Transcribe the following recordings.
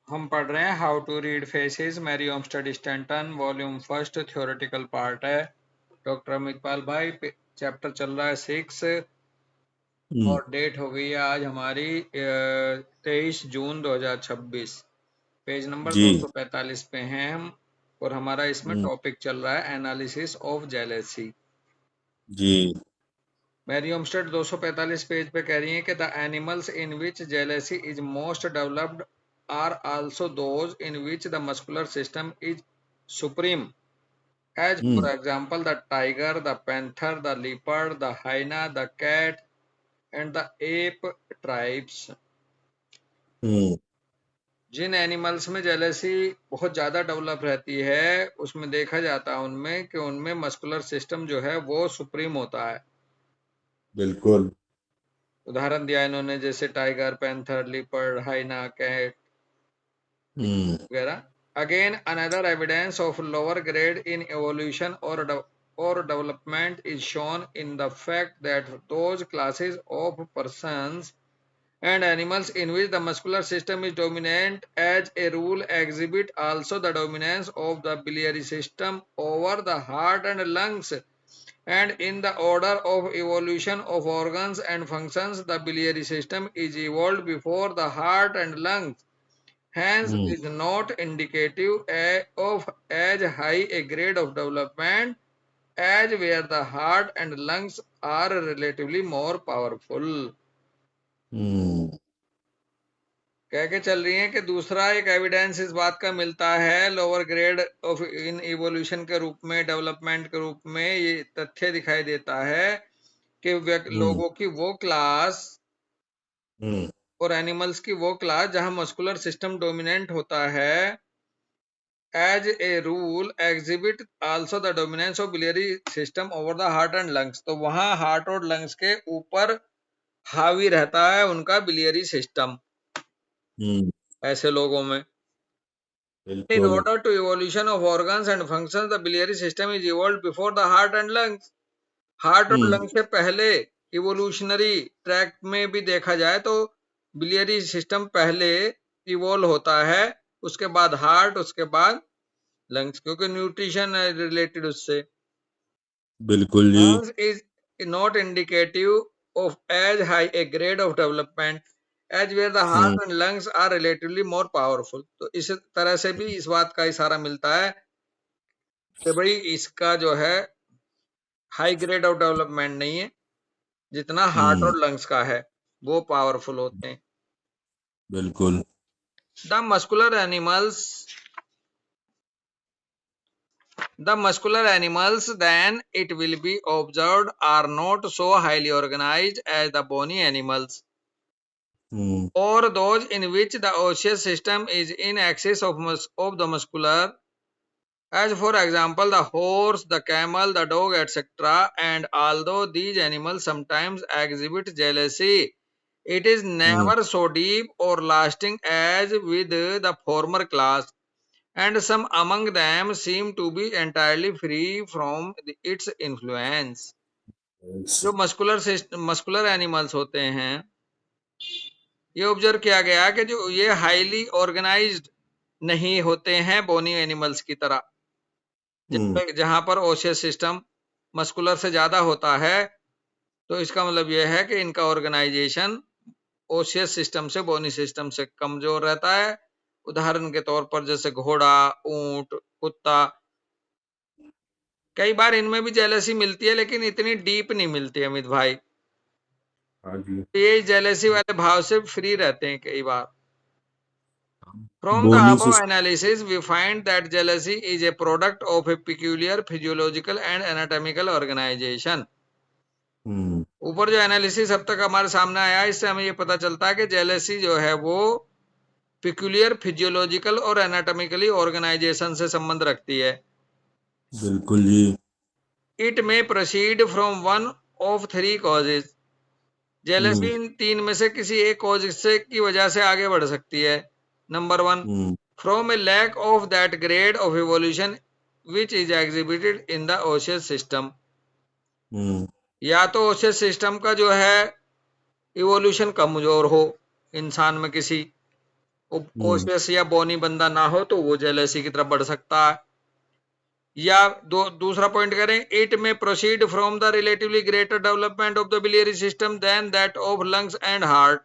हम पढ़ रहे हैं how to read faces, Mariam study Stanton, volume first, theoretical part है। डॉक्टर अमितपाल भाई, चैप्टर चल रहा है 6 हम्म, और डेट हो गई है आज हमारी 23 जून 2026। पेज नंबर जी 245 पे हैं हम और हमारा इसमें हम्म, टॉपिक चल रहा है एनालिसिस ऑफ जेलेसी। जी मैरियम स्टडी 245 पेज पे कह रही है कि the animals in which jealousy is most developed are also those in which the muscular system is supreme, as for hmm, example the tiger, the panther, the leopard, the hyena, the cat and the ape tribes। Hmm, जिन animals में jealousy बहुत ज्यादा develop रहती है उसमें देखा जाता है उनमें कि उनमें मस्कुलर सिस्टम जो है वो सुप्रीम होता है। बिल्कुल। उदाहरण दिया इन्होंने जैसे टाइगर, पैंथर, लिपर्ड, हाइना, कैट हम्म, वगैरह। Again another evidence of lower grade in evolution or development is shown in the fact that those classes of persons and animals in which the muscular system is dominant as a rule exhibit also the dominance of the biliary system over the heart and lungs, and in the order of evolution of organs and functions the biliary system is evolved before the heart and lungs, hence hmm, is not indicative of as high a grade of development as where the heart and lungs are relatively more powerful। हम्म, कह के चल रही है कि दूसरा एक evidence इस बात का मिलता है lower grade of in evolution के रूप में, डेवलपमेंट के रूप में ये तथ्य दिखाई देता है कि हम्म, लोगों की वो क्लास हम्म, और एनिमल्स की वो क्लास जहां मस्कुलर सिस्टम डोमिनेंट होता है as a rule exhibit also the dominance of biliary system over the heart and lungs, तो वहां हार्ट और लंग्स के ऊपर हावी रहता है उनका बिलियरी सिस्टम हम्म, ऐसे लोगों में। In बिल्कुल। order to evolution of organs and functions, the biliary system is evolved before the heart and lungs। Heart और हम्म, लंग से पहले इवोल्यूशनरी ट्रैक में भी देखा जाए तो बिलियरी सिस्टम पहले इवोल्व होता है, उसके बाद हार्ट, उसके बाद लंग्स, क्योंकि न्यूट्रिशन रिलेटेड उससे। बिल्कुल जी। Hence is not indicative of as high a grade of development as where the heart hmm, and lungs are relatively more powerful। तो इस तरह से भी इस बात का इशारा मिलता है कि भाई इसका जो है हाई ग्रेड ऑफ डेवलपमेंट नहीं है जितना हार्ट हम्म, और लंग्स का है, वो पावरफुल होते हैं। बिल्कुल। The muscular animals The muscular animals then it will be observed are not so highly organized as the bony animals, hmm, or those in which the osseous system is in excess of the muscular, as for example the horse, the camel, the dog, etc. And although these animals sometimes exhibit jealousy, it is hmm, never so deep or lasting as with the former class, and some among them seem to be entirely free from its influence। जो muscular animals होते हैं ये observe किया गया कि जो ये highly organised नहीं होते हैं बोनी एनिमल्स की तरह, हम्म, जहां पर ओशियस सिस्टम मस्कुलर से ज्यादा होता है। तो इसका मतलब यह है कि इनका ऑर्गेनाइजेशन ओशियस सिस्टम से, बोनी सिस्टम से कमजोर रहता है। उदाहरण के तौर पर जैसे घोड़ा, ऊंट, कुत्ता, कई बार इनमें भी जेलसी मिलती है लेकिन इतनी डीप नहीं मिलती अमित भाई। हाँ जी। तो ये जेलसी वाले भाव से फ्री रहते हैं कई बार। From the bony above system. analysis, we find that jealousy is a product of a peculiar physiological and anatomical organization। हम्म, ऊपर जो एनालिसिस अब तक हमारे सामने आया इससे हमें ये पता चलता है कि जेलेसी जो है वो पिक्यूलियर फिजियोलॉजिकल और एनाटॉमिकली ऑर्गेनाइजेशन से संबंध रखती है। बिल्कुल जी। इट में proceed from one of three causes, hmm, jealousy इन तीन में से किसी एक कॉज से की वजह से आगे बढ़ सकती है। Number one, hmm, from a lack of that grade of evolution which is exhibited in the osseous system. Hmm, या तो ओशियस सिस्टम का जो है इवोल्यूशन कमजोर हो इंसान में किसी, ओसियस या बोनी बंदा ना हो तो वो जेलेसी की तरफ बढ़ सकता है। या दूसरा पॉइंट करें, इट में proceed from the relatively greater development of the biliary system than that of lungs and heart.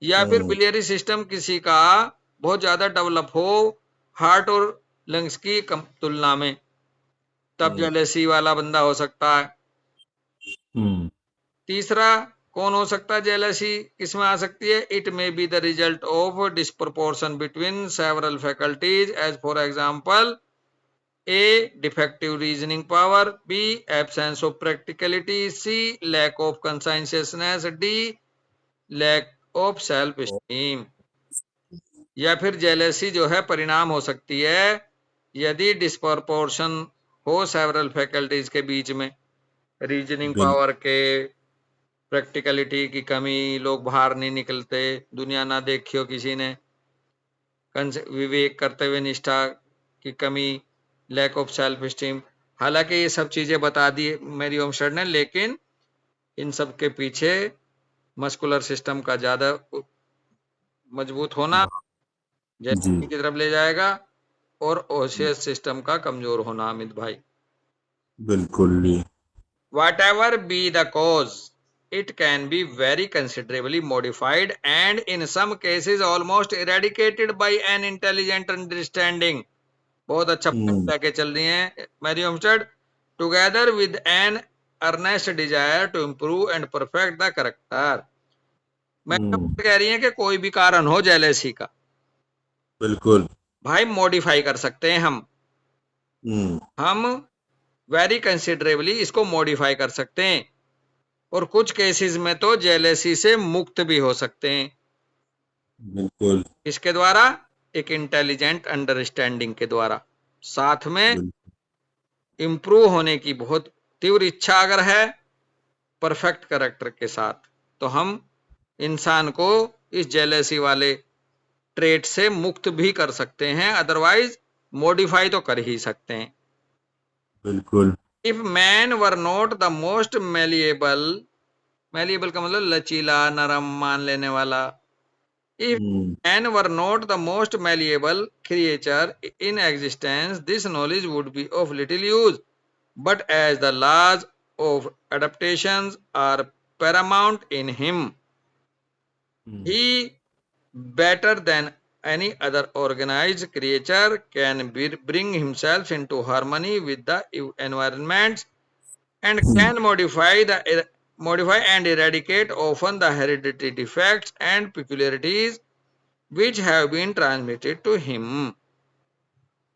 या फिर बिलियरी सिस्टम किसी का बहुत ज्यादा डेवलप हो हार्ट और लंग्स की तुलना में, तब जेलेसी वाला बंदा हो सकता है। तीसरा कौन हो सकता है जेलेसी किसमें आ सकती है, it may be the result of disproportion between several faculties as for example A. Defective reasoning power. B. Absence of practicality. C. Lack of conscientiousness. D. Lack of self-esteem. या फिर जेलेसी जो है परिणाम हो सकती है यदि डिस्प्रपोर्शन हो सेवरल फैकल्टीज के बीच में, रीजनिंग पावर के, प्रैक्टिकलिटी की कमी, लोग बाहर नहीं निकलते, दुनिया ना देखी हो किसी ने, विवेक करते हुए निष्ठा की कमी, लैक ऑफ सेल्फ स्टीम। हालांकि ये सब चीजें बता दी मेरी ओमस्टड ने, लेकिन इन सब के पीछे मस्कुलर सिस्टम का ज्यादा मजबूत होना जेलेसी की तरफ ले जाएगा और ओसियस सिस्टम का कमजोर होना। अमित भाई बिल्कुल जी। whatever be the cause, it can be very considerably modified and in some cases almost eradicated by an intelligent understanding। बहुत अच्छा पॉइंट लेके चल रही हैं Mary Olmsted. Together with an earnest desire to improve and perfect the character. Mary Olmsted कह रही है कि कोई भी कारण हो जेलेसी का, बिल्कुल भाई मॉडिफाई कर सकते हैं हम वेरी कंसिडरेबली इसको मॉडिफाई कर सकते हैं, और कुछ केसेस में तो जेलेसी से मुक्त भी हो सकते हैं। बिल्कुल इसके द्वारा एक इंटेलिजेंट अंडरस्टैंडिंग के द्वारा, साथ में इम्प्रूव होने की बहुत तीव्र इच्छा अगर है परफेक्ट कैरेक्टर के साथ, तो हम इंसान को इस जेलेसी वाले ट्रेट से मुक्त भी कर सकते हैं, अदरवाइज मॉडिफाई तो कर ही सकते हैं। बिल्कुल। If man were not the most malleable, malleable का मतलब लचीला, नरम, मान लेने वाला। If man were not the most malleable creature in existence, this knowledge would be of little use. But as the laws of adaptations are paramount in him, he, better than any other organized creature, can bring himself into harmony with the environment and can modify and eradicate often the hereditary defects and peculiarities which have been transmitted to him।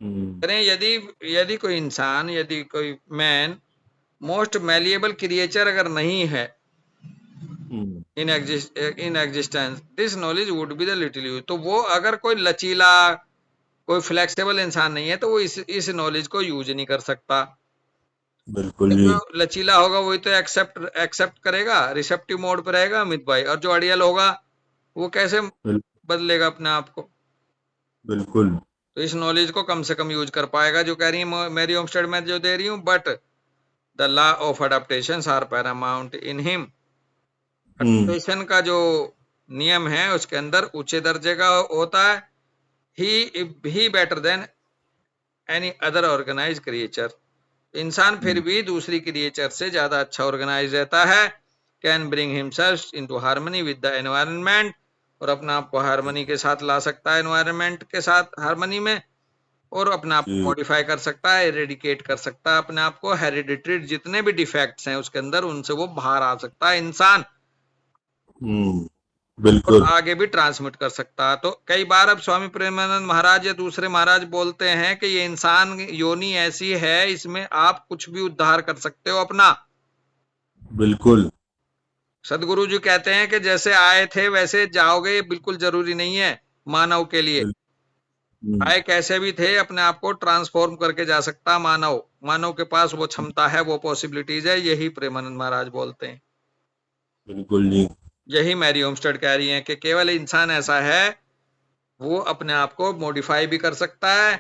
यदि कोई इंसान, यदि कोई man most malleable creature अगर नहीं है in existence, this knowledge would be the little use, तो वो अगर कोई लचीला, कोई फ्लेक्सिबल इंसान नहीं है तो वो इस नॉलेज को यूज नहीं कर सकता। बिल्कुल जी। जो लचीला होगा वही तो एक्सेप्ट करेगा, रिसेप्टिव मोड पे रहेगा अमित भाई, और जो अड़ियल होगा वो कैसे बदलेगा अपने आप को। बिल्कुल। तो इस नॉलेज को कम से कम यूज कर पाएगा, जो कह रही है मेरी ओमस्टेड में जो दे रही हूँ। But the law of adaptation are paramount in him. Adaptation का जो नियम है उसके अंदर ऊंचे दर्जे का होता है। He better than any other organize creature, इंसान फिर भी दूसरी क्रिएचर से ज्यादा अच्छा ऑर्गेनाइज रहता है। Can bring himself into harmony with the environment, और अपने आप को हार्मनी के साथ ला सकता है, एनवायरनमेंट के साथ हार्मनी में, और अपने आप को मॉडिफाई कर सकता है, इरेडिकेट कर सकता है अपने आप को, हेरिडिटरी जितने भी डिफेक्ट्स हैं उसके अंदर उनसे वो बाहर आ सकता है इंसान, बिल्कुल, और आगे भी ट्रांसमिट कर सकता है। तो कई बार अब स्वामी प्रेमानंद महाराज या दूसरे महाराज बोलते हैं कि ये इंसान योनि ऐसी है, इसमें आप कुछ भी उद्धार कर सकते हो अपना। बिल्कुल। सदगुरु जी कहते हैं कि जैसे आए थे वैसे जाओगे, ये बिल्कुल जरूरी नहीं है मानव के लिए। आए कैसे भी थे, अपने आप को ट्रांसफॉर्म करके जा सकता मानव, मानव के पास वो क्षमता है, वो पॉसिबिलिटीज है, यही प्रेमानंद महाराज बोलते हैं। बिल्कुल जी। यही मैरी ओमस्टेड कह रही हैं कि केवल इंसान ऐसा है वो अपने आप को मॉडिफाई भी कर सकता है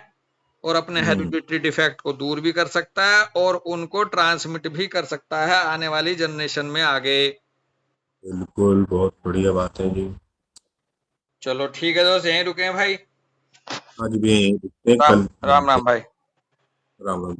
और अपने हेरिडिटरी डिफेक्ट को दूर भी कर सकता है और उनको ट्रांसमिट भी कर सकता है आने वाली जनरेशन में आगे। बिल्कुल, बहुत बढ़िया बात है जी। चलो ठीक है दोस्त, यहीं रुके हैं भाई। आज भी यहीं रुकते हैं, राम कल राम मिलते राम हैं। भाई। राम राम।